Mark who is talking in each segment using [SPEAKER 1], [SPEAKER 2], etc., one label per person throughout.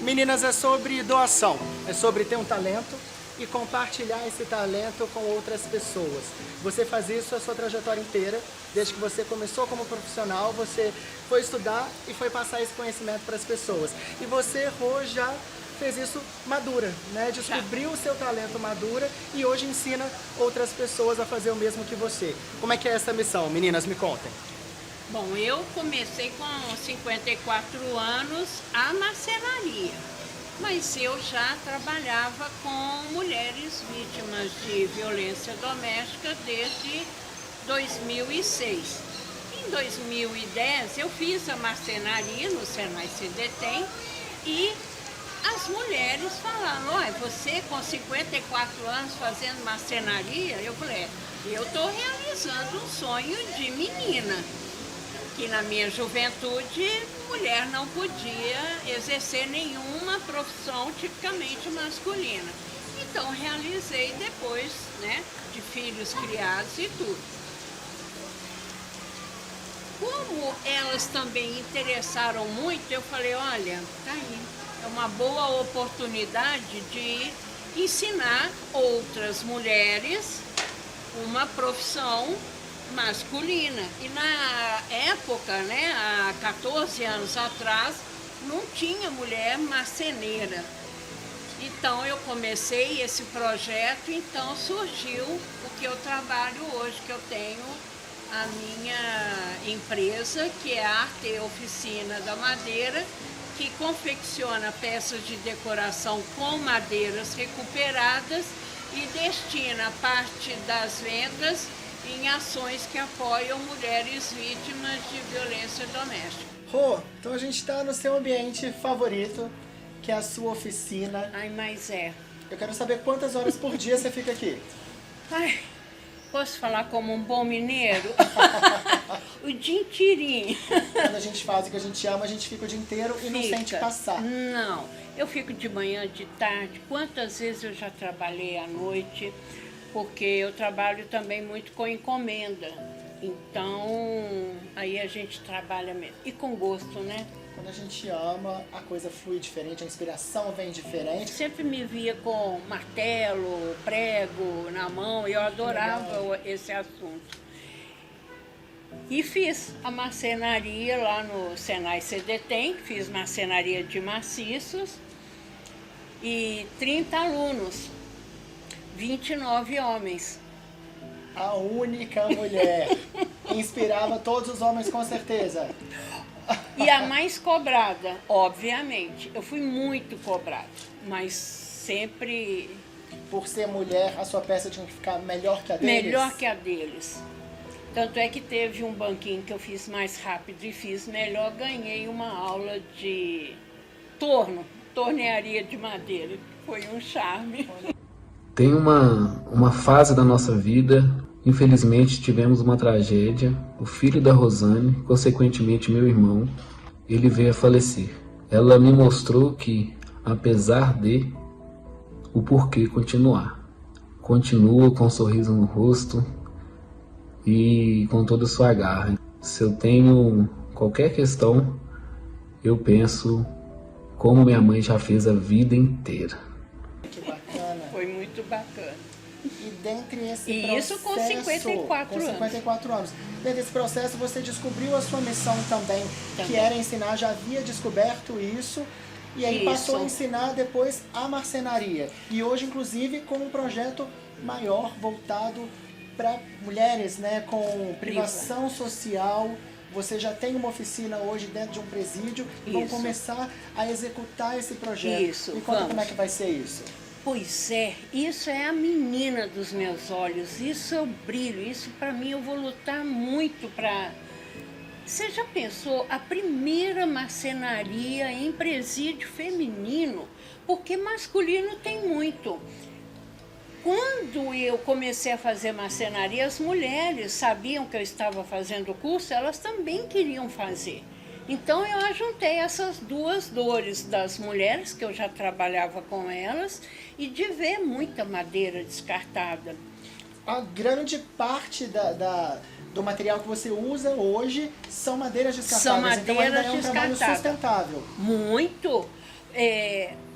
[SPEAKER 1] Meninas, é sobre doação, é sobre ter um talento e compartilhar esse talento com outras pessoas. Você faz isso a sua trajetória inteira, desde que você começou como profissional, você foi estudar e foi passar esse conhecimento para as pessoas. E você hoje já fez isso madura, né? Descobriu o seu talento madura e hoje ensina outras pessoas a fazer o mesmo que você. Como é que é essa missão? Meninas, me contem.
[SPEAKER 2] Bom, eu comecei com 54 anos a marcenaria, mas eu já trabalhava com mulheres vítimas de violência doméstica desde 2006. Em 2010 eu fiz a marcenaria no Senai CDTEM e as mulheres falaram, olha, você com 54 anos fazendo marcenaria? Eu falei, eu estou realizando um sonho de menina, que na minha juventude mulher não podia exercer nenhuma profissão tipicamente masculina. Então realizei depois, né, de filhos criados e tudo. Como elas também interessaram muito, eu falei, olha, tá aí, é uma boa oportunidade de ensinar outras mulheres uma profissão masculina. E na época, né, há 14 anos atrás, não tinha mulher marceneira. Então eu comecei esse projeto, então surgiu o que eu trabalho hoje, que eu tenho a minha empresa, que é a Arte Oficina da Madeira, que confecciona peças de decoração com madeiras recuperadas e destina parte das vendas em ações que apoiam mulheres vítimas de violência doméstica.
[SPEAKER 1] Rô, então a gente está no seu ambiente favorito, que é a sua oficina.
[SPEAKER 2] Ai, mas é.
[SPEAKER 1] Eu quero saber quantas horas por dia você fica aqui.
[SPEAKER 2] Ai, posso falar como um bom mineiro? O dia inteirinho.
[SPEAKER 1] Quando a gente faz o que a gente ama, a gente fica o dia inteiro e não sente passar.
[SPEAKER 2] Não, eu fico de manhã, de tarde. Quantas vezes eu já trabalhei à noite? Porque eu trabalho também muito com encomenda. Então, aí a gente trabalha mesmo. E com gosto, né?
[SPEAKER 1] Quando a gente ama, a coisa flui diferente, a inspiração vem diferente.
[SPEAKER 2] Sempre me via com martelo, prego na mão, e eu adorava esse assunto. E fiz a marcenaria lá no Senai CDTEM, fiz marcenaria de maciços, e 30 alunos, 29 homens.
[SPEAKER 1] A única mulher. Inspirava todos os homens, com certeza.
[SPEAKER 2] E a mais cobrada, obviamente. Eu fui muito cobrada, mas sempre...
[SPEAKER 1] Por ser mulher, a sua peça tinha que ficar melhor que a deles?
[SPEAKER 2] Melhor que a deles. Tanto é que teve um banquinho que eu fiz mais rápido e fiz melhor, ganhei uma aula de tornearia de madeira. Foi um charme.
[SPEAKER 3] Tem uma fase da nossa vida, infelizmente tivemos uma tragédia. O filho da Rosane, consequentemente meu irmão, ele veio a falecer. Ela me mostrou que, apesar de, o porquê continuar. Continua com um sorriso no rosto e com toda a sua garra. Se eu tenho qualquer questão, eu penso como minha mãe já fez a vida inteira.
[SPEAKER 1] Que bacana.
[SPEAKER 2] Foi muito bacana.
[SPEAKER 1] E dentre esse
[SPEAKER 2] E
[SPEAKER 1] processo...
[SPEAKER 2] isso com 54 anos.
[SPEAKER 1] 54 anos. Dentro desse processo, você descobriu a sua missão também, que era ensinar, já havia descoberto isso, e aí passou a ensinar depois a marcenaria. E hoje, inclusive, com um projeto maior, voltado para mulheres, né, com privação social. Você já tem uma oficina hoje dentro de um presídio e vão começar a executar esse projeto.
[SPEAKER 2] Isso,
[SPEAKER 1] Me conta como é que vai ser isso.
[SPEAKER 2] Pois é, isso é a menina dos meus olhos, isso é o brilho, isso para mim eu vou lutar muito para... Você já pensou a primeira marcenaria em presídio feminino? Porque masculino tem muito. Quando eu comecei a fazer marcenaria, as mulheres sabiam que eu estava fazendo o curso, elas também queriam fazer. Então eu ajuntei essas duas dores das mulheres, que eu já trabalhava com elas, e de ver muita madeira descartada.
[SPEAKER 1] A grande parte do material que você usa hoje são madeiras descartáveis.
[SPEAKER 2] São madeiras
[SPEAKER 1] então ainda é um trabalho sustentável.
[SPEAKER 2] Muito.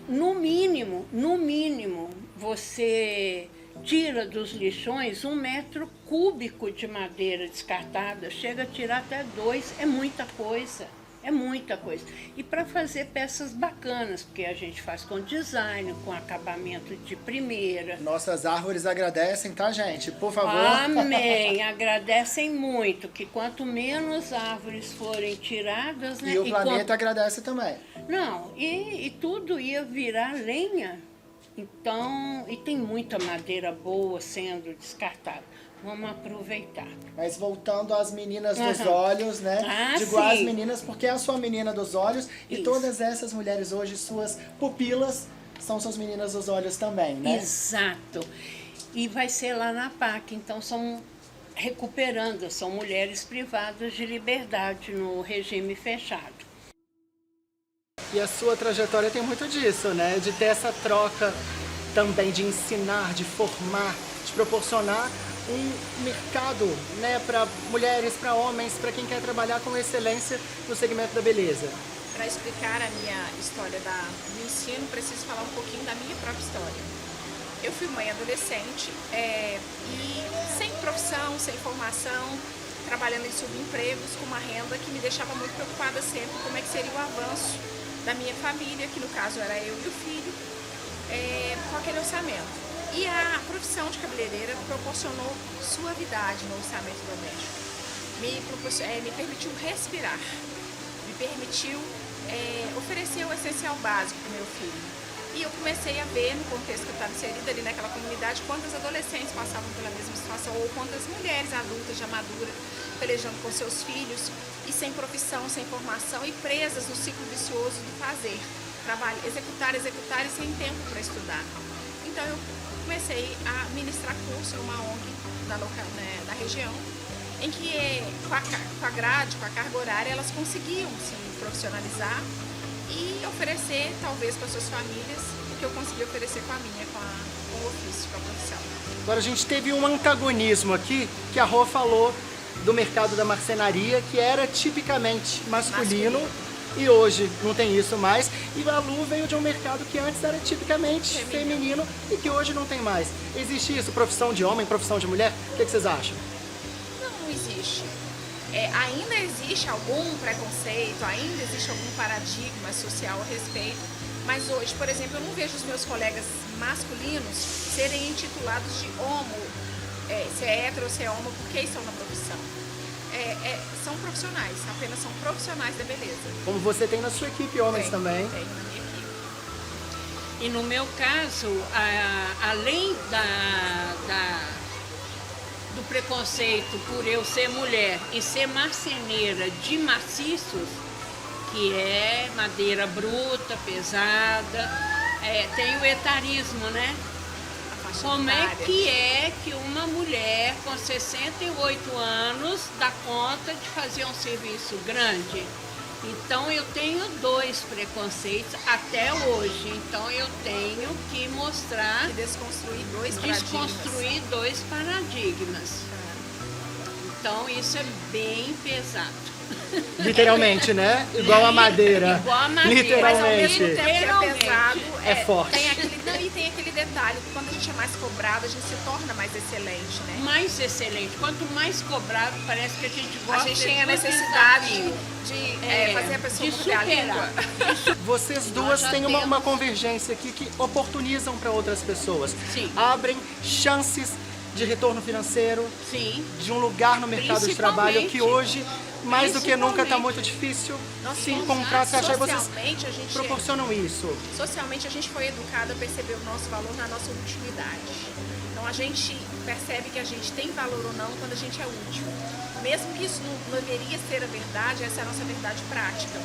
[SPEAKER 2] no mínimo, você tira dos lixões 1 metro cúbico de madeira descartada, chega a tirar até 2, é muita coisa. É muita coisa. E para fazer peças bacanas, porque a gente faz com design, com acabamento de primeira.
[SPEAKER 1] Nossas árvores agradecem, tá, gente? Por favor.
[SPEAKER 2] Amém. Agradecem muito, que quanto menos árvores forem tiradas, né?
[SPEAKER 1] E o planeta agradece também.
[SPEAKER 2] Não, e tudo ia virar lenha. Então, e tem muita madeira boa sendo descartada. Vamos aproveitar.
[SPEAKER 1] Mas voltando às meninas dos olhos, né? Digo
[SPEAKER 2] sim.
[SPEAKER 1] às meninas porque é a sua menina dos olhos. E
[SPEAKER 2] Isso.
[SPEAKER 1] todas essas mulheres hoje, suas pupilas, são suas meninas dos olhos também, né?
[SPEAKER 2] Exato. E vai ser lá na PAC, então são recuperando, são mulheres privadas de liberdade no regime fechado.
[SPEAKER 1] E a sua trajetória tem muito disso, né? De ter essa troca também, de ensinar, de formar, de proporcionar um mercado, né, para mulheres, para homens, para quem quer trabalhar com excelência no segmento da beleza.
[SPEAKER 4] Para explicar a minha história do ensino, preciso falar um pouquinho da minha própria história. Eu fui mãe adolescente e sem profissão, sem formação, trabalhando em subempregos, com uma renda que me deixava muito preocupada sempre como é que seria o avanço da minha família, que no caso era eu e o filho, com aquele orçamento. E a profissão de cabeleireira proporcionou suavidade no orçamento doméstico. Me permitiu respirar, me permitiu oferecer o essencial básico para o meu filho. E eu comecei a ver, no contexto que eu estava inserida ali naquela comunidade, quantas adolescentes passavam pela mesma situação, ou quantas mulheres adultas, já maduras, pelejando com seus filhos, e sem profissão, sem formação, e presas no ciclo vicioso do fazer. Trabalho, executar e sem tempo para estudar. Então eu comecei a ministrar curso numa ONG na região, em que com a grade, com a carga horária, elas conseguiam se profissionalizar e oferecer, talvez, para suas famílias, o que eu consegui oferecer com a minha, com o ofício, com a profissão.
[SPEAKER 1] Agora a gente teve um antagonismo aqui, que a Rô falou do mercado da marcenaria, que era tipicamente masculino. E hoje não tem isso mais. E a Lu veio de um mercado que antes era tipicamente feminino e que hoje não tem mais. Existe isso? Profissão de homem, profissão de mulher? O que vocês acham?
[SPEAKER 4] Não existe. Ainda existe algum preconceito, ainda existe algum paradigma social a respeito, mas hoje, por exemplo, eu não vejo os meus colegas masculinos serem intitulados de homo, se é hétero ou se é homo, porque estão na profissão. São profissionais, apenas são profissionais da beleza.
[SPEAKER 1] Como você tem na sua equipe, homens também.
[SPEAKER 4] Tenho na minha equipe.
[SPEAKER 2] E no meu caso, além do preconceito por eu ser mulher e ser marceneira de maciços, que é madeira bruta, pesada, tem o etarismo, né? Como é que uma mulher com 68 anos dá conta de fazer um serviço grande? Então eu tenho 2 preconceitos até hoje. Então eu tenho que mostrar,
[SPEAKER 4] E desconstruir dois
[SPEAKER 2] paradigmas. Então isso é bem pesado.
[SPEAKER 1] Literalmente, né? Igual a madeira.
[SPEAKER 2] Igual a madeira.
[SPEAKER 4] Mas ao
[SPEAKER 1] Literalmente.
[SPEAKER 4] mesmo tempo que é pesado,
[SPEAKER 1] É forte.
[SPEAKER 4] Tem aquele detalhe, que quando a gente é mais cobrado, a gente se torna mais excelente, né?
[SPEAKER 2] Mais excelente. Quanto mais cobrado, parece que a gente gosta.
[SPEAKER 4] A gente tem a
[SPEAKER 2] do
[SPEAKER 4] necessidade
[SPEAKER 2] desafio.
[SPEAKER 4] de fazer a pessoa
[SPEAKER 2] de
[SPEAKER 4] mudar a língua.
[SPEAKER 2] superar.
[SPEAKER 1] Vocês duas
[SPEAKER 2] Nós já
[SPEAKER 1] têm uma
[SPEAKER 2] temos.
[SPEAKER 1] convergência aqui que oportunizam para outras pessoas.
[SPEAKER 2] Sim.
[SPEAKER 1] Abrem chances de retorno financeiro,
[SPEAKER 2] Sim.
[SPEAKER 1] de um lugar no mercado de trabalho que hoje, mais do que nunca, está
[SPEAKER 2] Principalmente.
[SPEAKER 1] muito difícil
[SPEAKER 4] Nós
[SPEAKER 1] se
[SPEAKER 4] somos-
[SPEAKER 1] encontrar, se achar, e vocês
[SPEAKER 4] socialmente, a gente
[SPEAKER 1] proporcionam isso.
[SPEAKER 4] Socialmente, a gente foi educado a perceber o nosso valor na nossa utilidade. Então, a gente percebe que a gente tem valor ou não quando a gente é útil. Mesmo que isso não deveria ser a verdade, essa é a nossa verdade prática.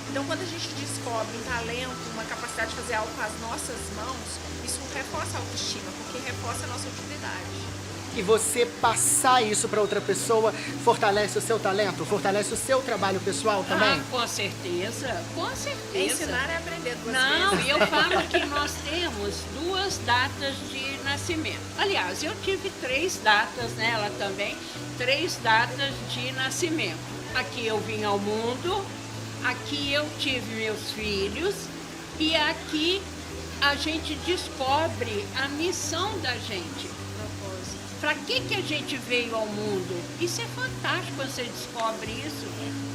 [SPEAKER 4] Então, quando a gente descobre um talento, uma capacidade de fazer algo com as nossas mãos, isso reforça a autoestima, porque reforça a nossa utilidade.
[SPEAKER 1] E você passar isso para outra pessoa fortalece o seu talento, fortalece o seu trabalho pessoal também?
[SPEAKER 2] Ah, com certeza, com certeza.
[SPEAKER 4] Ensinar é aprender duas
[SPEAKER 2] Não,
[SPEAKER 4] vezes.
[SPEAKER 2] e eu falo que nós temos 2 datas de nascimento. Aliás, eu tive 3 datas nela também, 3 datas de nascimento. Aqui eu vim ao mundo, aqui eu tive meus filhos E aqui a gente descobre a missão da gente. Para que a gente veio ao mundo? Isso é fantástico quando você descobre isso.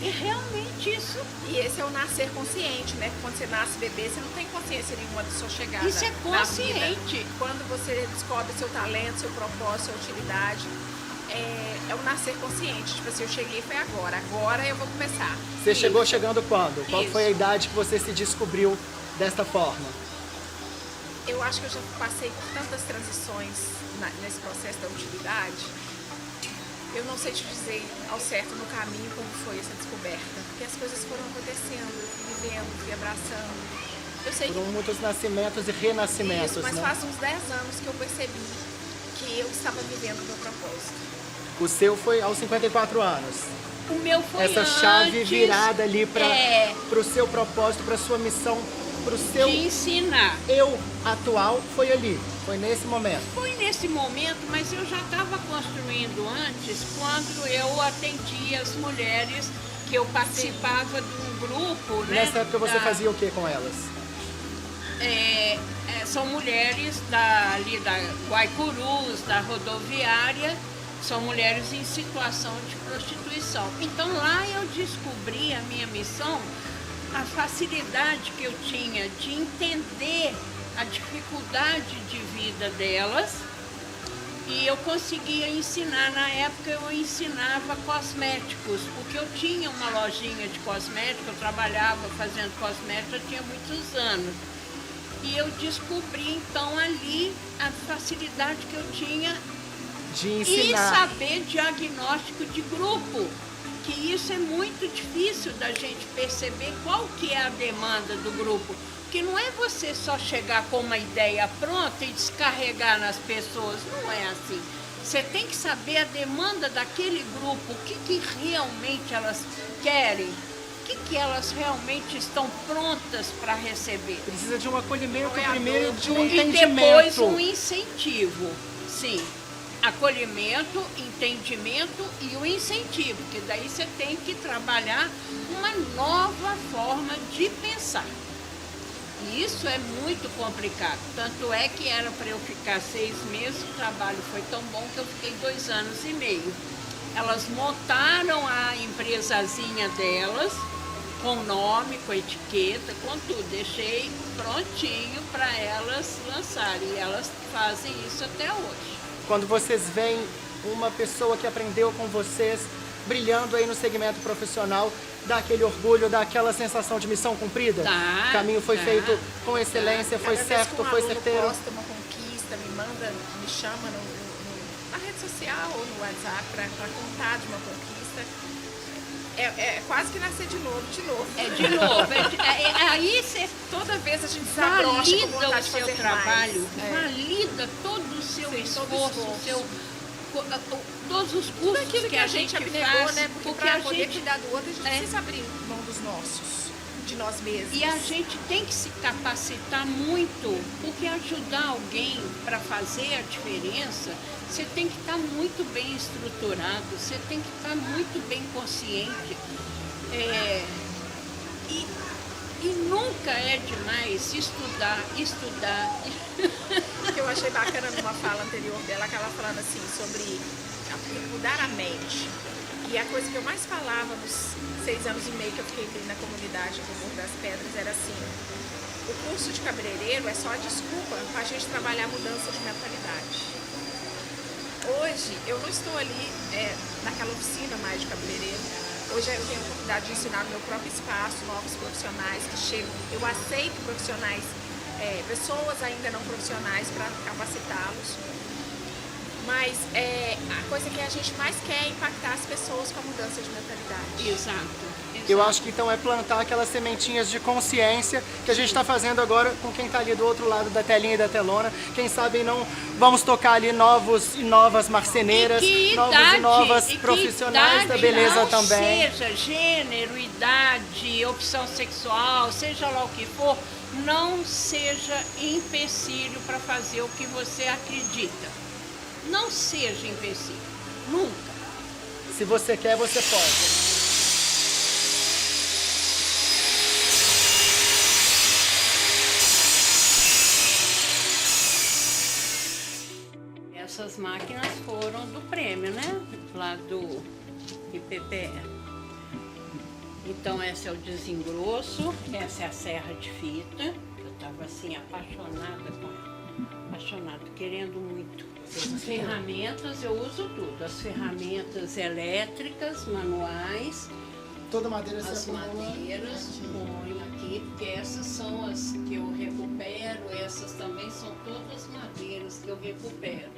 [SPEAKER 2] E realmente isso.
[SPEAKER 4] E esse é o nascer consciente, né? Quando você nasce bebê, você não tem consciência nenhuma da sua chegada.
[SPEAKER 2] Isso é consciente.
[SPEAKER 4] Quando você descobre seu talento, seu propósito, sua utilidade, é o nascer consciente. Tipo assim, eu cheguei foi agora eu vou começar.
[SPEAKER 1] Você chegou chegando quando? Qual
[SPEAKER 2] Isso.
[SPEAKER 1] foi a idade que você se descobriu desta forma?
[SPEAKER 4] Eu acho que eu já passei por tantas transições nesse processo da utilidade. Eu não sei te dizer ao certo no caminho como foi essa descoberta, porque as coisas foram acontecendo, eu fui vivendo, fui abraçando. Eu sei
[SPEAKER 1] Foram
[SPEAKER 4] que
[SPEAKER 1] muitos nascimentos e renascimentos,
[SPEAKER 4] isso, mas
[SPEAKER 1] né?
[SPEAKER 4] faz uns 10 anos que eu percebi que eu estava vivendo o meu propósito.
[SPEAKER 1] O seu foi aos 54 anos.
[SPEAKER 2] O meu foi
[SPEAKER 1] Essa chave
[SPEAKER 2] antes,
[SPEAKER 1] virada ali para
[SPEAKER 2] é,
[SPEAKER 1] o seu propósito, para sua missão, para o seu
[SPEAKER 2] de ensinar.
[SPEAKER 1] eu atual, foi ali, foi nesse momento.
[SPEAKER 2] Foi nesse momento, mas eu já estava construindo antes, quando eu atendia as mulheres, que eu participava de um grupo, né?
[SPEAKER 1] Nessa época você fazia o que com elas?
[SPEAKER 2] São mulheres ali da Guaicurus, da rodoviária, são mulheres em situação de prostituição. Então lá eu descobri a minha missão, a facilidade que eu tinha de entender a dificuldade de vida delas, e eu conseguia ensinar. Na época eu ensinava cosméticos, porque eu tinha uma lojinha de cosméticos, eu trabalhava fazendo cosméticos, eu tinha muitos anos. E eu descobri então ali a facilidade que eu tinha
[SPEAKER 1] De
[SPEAKER 2] e
[SPEAKER 1] ensinar.
[SPEAKER 2] saber diagnóstico de grupo, que isso é muito difícil da gente perceber qual que é a demanda do grupo. Porque não é você só chegar com uma ideia pronta e descarregar nas pessoas, não é assim. Você tem que saber a demanda daquele grupo, o que realmente elas querem, o que elas realmente estão prontas para receber.
[SPEAKER 1] Precisa de um acolhimento
[SPEAKER 4] Não é
[SPEAKER 1] primeiro,
[SPEAKER 4] adulto.
[SPEAKER 1] de um
[SPEAKER 2] E
[SPEAKER 1] entendimento.
[SPEAKER 2] depois um incentivo, sim. Acolhimento, entendimento e o incentivo, que daí você tem que trabalhar uma nova forma de pensar. E isso é muito complicado. Tanto é que era para eu ficar 6 meses, o trabalho foi tão bom que eu fiquei 2 anos e meio. Elas montaram a empresazinha delas, com nome, com etiqueta, com tudo. Deixei prontinho para elas lançarem. E elas fazem isso até hoje.
[SPEAKER 1] Quando vocês veem uma pessoa que aprendeu com vocês, brilhando aí no segmento profissional, dá aquele orgulho, dá aquela sensação de missão cumprida?
[SPEAKER 2] Dá,
[SPEAKER 1] O caminho foi
[SPEAKER 2] dá,
[SPEAKER 1] feito com excelência, foi
[SPEAKER 4] Cada vez
[SPEAKER 1] certo,
[SPEAKER 4] que um
[SPEAKER 1] foi
[SPEAKER 4] aluno
[SPEAKER 1] certeiro.
[SPEAKER 4] posta uma conquista, me chama na rede social ou no WhatsApp para contar de uma conquista. É quase que nascer de novo.
[SPEAKER 2] É de novo. Aí você
[SPEAKER 4] Toda vez a gente se abrocha com
[SPEAKER 2] valida
[SPEAKER 4] vontade
[SPEAKER 2] o
[SPEAKER 4] de
[SPEAKER 2] seu
[SPEAKER 4] fazer
[SPEAKER 2] trabalho,
[SPEAKER 4] mais. É.
[SPEAKER 2] valida todo o seu
[SPEAKER 4] Sim, todo
[SPEAKER 2] esforço,
[SPEAKER 4] esforço.
[SPEAKER 2] todos os
[SPEAKER 4] Tudo
[SPEAKER 2] cursos
[SPEAKER 4] aquilo
[SPEAKER 2] que a gente
[SPEAKER 4] abnegou,
[SPEAKER 2] faz,
[SPEAKER 4] né? Porque
[SPEAKER 2] porque
[SPEAKER 4] para
[SPEAKER 2] a
[SPEAKER 4] poder
[SPEAKER 2] gente
[SPEAKER 4] cuidar do outro, a gente
[SPEAKER 2] é.
[SPEAKER 4] precisa abrir mão dos nossos, de nós mesmos.
[SPEAKER 2] E a gente tem que se capacitar muito, porque ajudar alguém para fazer a diferença, você tem que estar muito bem estruturado, você tem que estar muito bem consciente. E nunca é demais estudar.
[SPEAKER 4] O que eu achei bacana numa fala anterior dela, que ela falando assim sobre mudar a mente. E a coisa que eu mais falava nos 6 anos e meio que eu fiquei na comunidade do Morro das Pedras era assim: o curso de cabeleireiro é só a desculpa para a gente trabalhar a mudança de mentalidade. Hoje eu não estou ali naquela oficina mais de cabeleireiro. Hoje eu tenho a oportunidade de ensinar no meu próprio espaço, novos profissionais que chegam. Eu aceito profissionais, pessoas ainda não profissionais para capacitá-los. Mas a coisa que a gente mais quer é impactar as pessoas com a mudança de mentalidade.
[SPEAKER 2] Exato.
[SPEAKER 1] Eu acho que então é plantar aquelas sementinhas de consciência que a gente está fazendo agora com quem está ali do outro lado da telinha e da telona. Quem sabe não vamos tocar ali novos e novas marceneiras, novos e novas profissionais da beleza
[SPEAKER 2] não
[SPEAKER 1] também.
[SPEAKER 2] Seja gênero, idade, opção sexual, seja lá o que for, não seja empecilho para fazer o que você acredita. Não seja empecilho, nunca.
[SPEAKER 1] Se você quer, você pode.
[SPEAKER 2] essas máquinas foram do prêmio, né? Lá do IPPE. Então esse é o desengrosso, essa é a serra de fita, que eu estava assim apaixonada com ela, apaixonada, querendo muito. As ferramentas, eu uso tudo, as ferramentas elétricas, manuais,
[SPEAKER 1] Toda madeira
[SPEAKER 2] as
[SPEAKER 1] você acumula.
[SPEAKER 2] madeiras, ponho aqui, porque essas são as que eu recupero, essas também são todas madeiras que eu recupero.